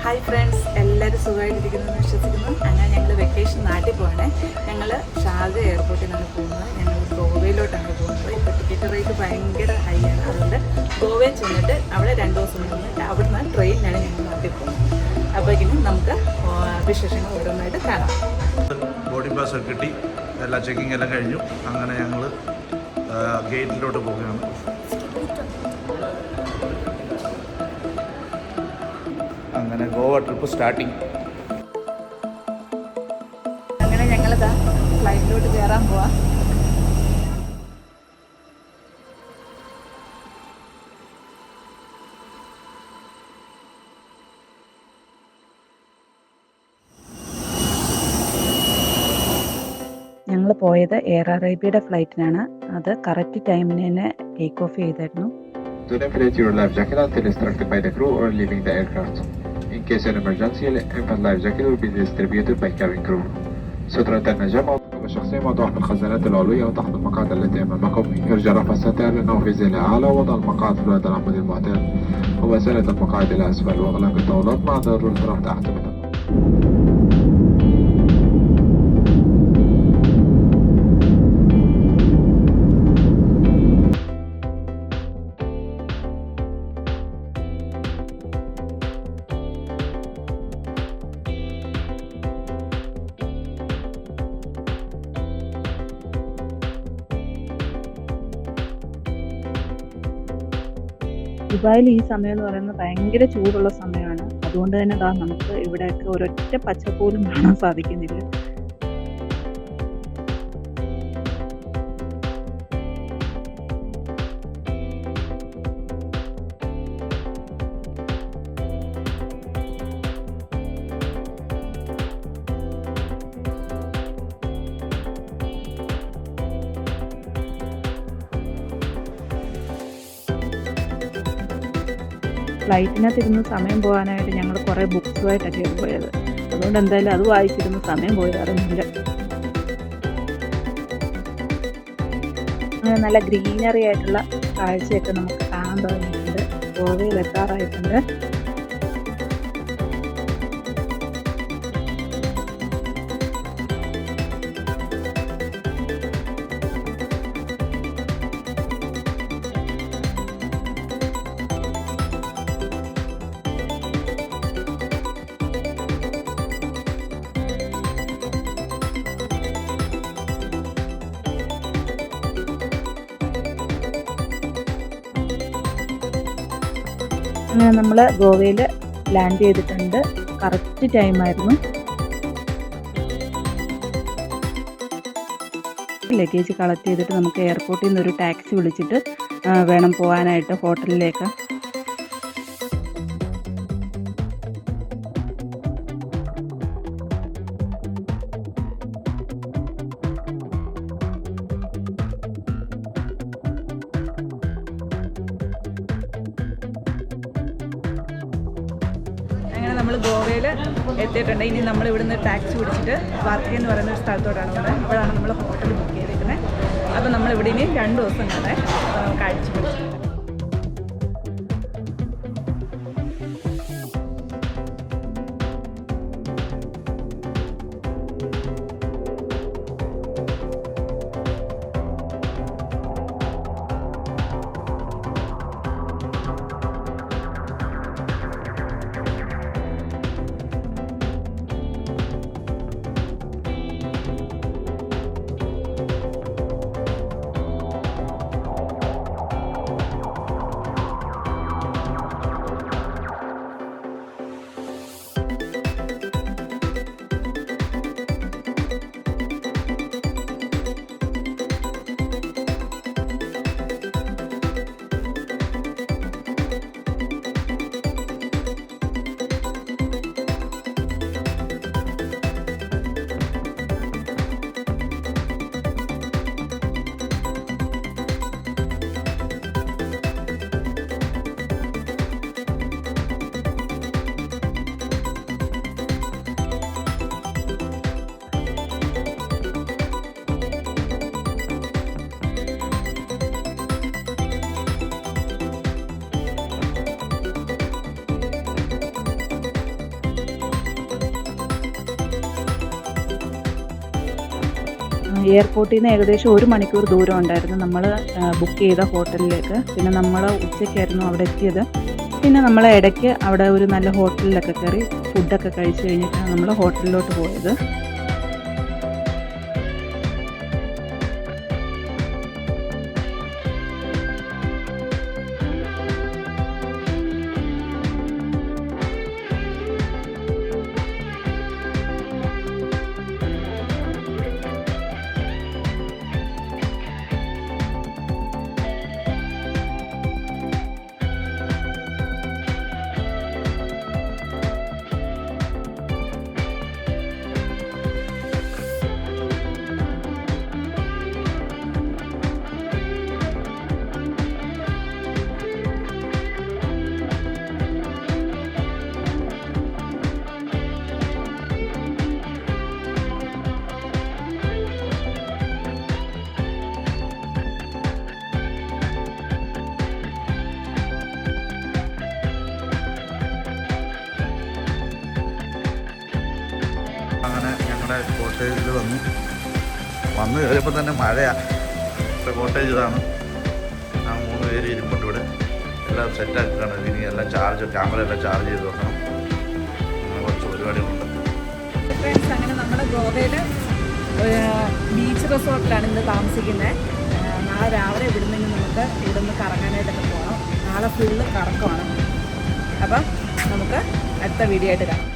Hi friends, എല്ലാവരും സുഖമായിട്ടിരിക്കുന്നു വിശ്വസിക്കുന്നു. അങ്ങനെ ഞങ്ങൾ വെക്കേഷൻ നാട്ടിൽ പോവാണ്. ഞങ്ങൾ ഷാർജ എയർപോർട്ടിൽ നിന്നാണ് പോകുന്നത്. ഞങ്ങൾ ഗോവയിലോട്ടാണ് പോകുന്നത്. ഇപ്പോൾ ടിക്കറ്റ് റേറ്റ് ഭയങ്കര ഹൈ ആണ്. അതുകൊണ്ട് ഗോവയിൽ ചെന്നിട്ട് അവിടെ 2 ദിവസം നിന്നിട്ട് അവിടുന്ന് ട്രെയിനിനാണ് ഞങ്ങൾ നാട്ടിൽ പോകുന്നത്. അപ്പോഴേക്കും നമുക്ക് വിശേഷങ്ങൾ ഓരോന്നായിട്ട് കാണാം. ബോർഡിംഗ് പാസ് കിട്ടി, എല്ലാ ചെക്കിങ് എല്ലാം കഴിഞ്ഞു. അങ്ങനെ ഞങ്ങൾ ഗേറ്റിലോട്ട് പോവുകയാണ്. അങ്ങനെ ഗോവ ട്രിപ്പ് സ്റ്റാർട്ടിങ്. അങ്ങനെ ഞങ്ങളിതാ ഫ്ലൈറ്റിലോട്ട് കയറാൻ പോവാം. ഞങ്ങൾ പോയത് എയർ അറേബ്യയുടെ ഫ്ലൈറ്റിനാണ്. അത് കറക്റ്റ് ടൈമിന് തന്നെ ടേക്ക് ഓഫ് ചെയ്തായിരുന്നു. Do not inflate your life jacket until instructed by the crew or leaving the aircraft. In case of emergency, infant life jacket will be distributed by cabin crew. سترة النجاة الشخصية موضوعة في الخزانات العلوية وتحت المقاعد التي أمامكم. يرجى رفع الستائر لأنه في ظل أعلى، ووضع المقاعد في الوضع العمودي المعتاد ومسألة المقاعد إلى أسفل، وإغلاق الطاولات مع ضرورة رفع تحت منها. ദുബായിൽ ഈ സമയം എന്ന് പറയുന്നത് ഭയങ്കര ചൂടുള്ള സമയമാണ്. അതുകൊണ്ട് തന്നെ നമുക്ക് ഇവിടെയൊക്കെ ഒരൊറ്റ പച്ച പോലും കാണാൻ സാധിക്കുന്നില്ല. ഫ്ലൈറ്റിനകത്തിരുന്ന് സമയം പോകാനായിട്ട് ഞങ്ങൾ കുറേ ബുക്സുമായിട്ടൊക്കെയാണ് പോയത്. അതുകൊണ്ട് എന്തായാലും അത് വായിച്ചിരുന്ന് സമയം പോയതറിഞ്ഞില്ല. അങ്ങനെ നല്ല ഗ്രീനറി ആയിട്ടുള്ള കാഴ്ചയൊക്കെ നമുക്ക് കാണാൻ തുടങ്ങിയിട്ടുണ്ട്. ഗോവയിൽ എത്താറായിട്ടുണ്ട്. അങ്ങനെ നമ്മൾ ഗോവയിൽ ലാൻഡ് ചെയ്തിട്ടുണ്ട്. കറക്റ്റ് ടൈമായിരുന്നു. ലഗേജ് കളക്ട് ചെയ്തിട്ട് നമുക്ക് എയർപോർട്ടിൽ നിന്ന് ഒരു ടാക്സി വിളിച്ചിട്ട് വേണം പോകാനായിട്ട് ഹോട്ടലിലേക്ക്. അങ്ങനെ നമ്മൾ ഗോവയിൽ എത്തിയിട്ടുണ്ട്. ഇനി നമ്മൾ ഇവിടുന്ന് ടാക്സി പിടിച്ചിട്ട് വാർക്കി എന്ന് പറയുന്ന ഒരു സ്ഥലത്തോട്ടാണ് പോകുന്നത്. ഇവിടെയാണ് നമ്മൾ ഹോട്ടൽ ബുക്ക് ചെയ്തിരിക്കുന്നത്. അപ്പോൾ നമ്മൾ ഇവിടെ ഇനി 2 ദിവസം കൂടെ കാഴ്ച പിടിച്ചിട്ടുണ്ട്. എയർപോർട്ടിൽ നിന്ന് ഏകദേശം 1 മണിക്കൂർ ദൂരം ഉണ്ടായിരുന്നു നമ്മൾ ബുക്ക് ചെയ്ത ഹോട്ടലിലേക്ക്. പിന്നെ നമ്മൾ ഉച്ചയ്ക്കായിരുന്നു അവിടെ എത്തിയത്. പിന്നെ നമ്മൾ ഇടയ്ക്ക് അവിടെ ഒരു നല്ല ഹോട്ടലിലൊക്കെ കയറി ഫുഡൊക്കെ കഴിച്ച് കഴിഞ്ഞിട്ടാണ് നമ്മൾ ഹോട്ടലിലോട്ട് പോയത്. അങ്ങനെ ഞങ്ങളുടെ കോട്ടേജിൽ വന്ന് കയറിയപ്പോൾ തന്നെ മഴയാണ്. ഇപ്പോൾ കോട്ടേജ് ഇതാണ്. ആ 3 പേര് ഇരിപ്പുണ്ട് ഇവിടെ. എല്ലാം സെറ്റാക്കുകയാണ്. ഇനി എല്ലാം ക്യാമറ എല്ലാം ചാർജ് ചെയ്ത് വെക്കണം. അങ്ങനെ കുറച്ച് പരിപാടികളുണ്ട്. ഫ്രണ്ട്സ്, അങ്ങനെ നമ്മുടെ ഗോവയിൽ ബീച്ച് റിസോർട്ടിലാണ് ഇന്ന് താമസിക്കുന്നത്. നാളെ രാവിലെ ഇവിടുന്ന് നമുക്ക് കറങ്ങാനായിട്ടൊക്കെ പോകണം. നാളെ ഫുള്ള് കറക്കമാണ്. അപ്പം നമുക്ക് അടുത്ത വീഡിയോ ആയിട്ട് കാണാം.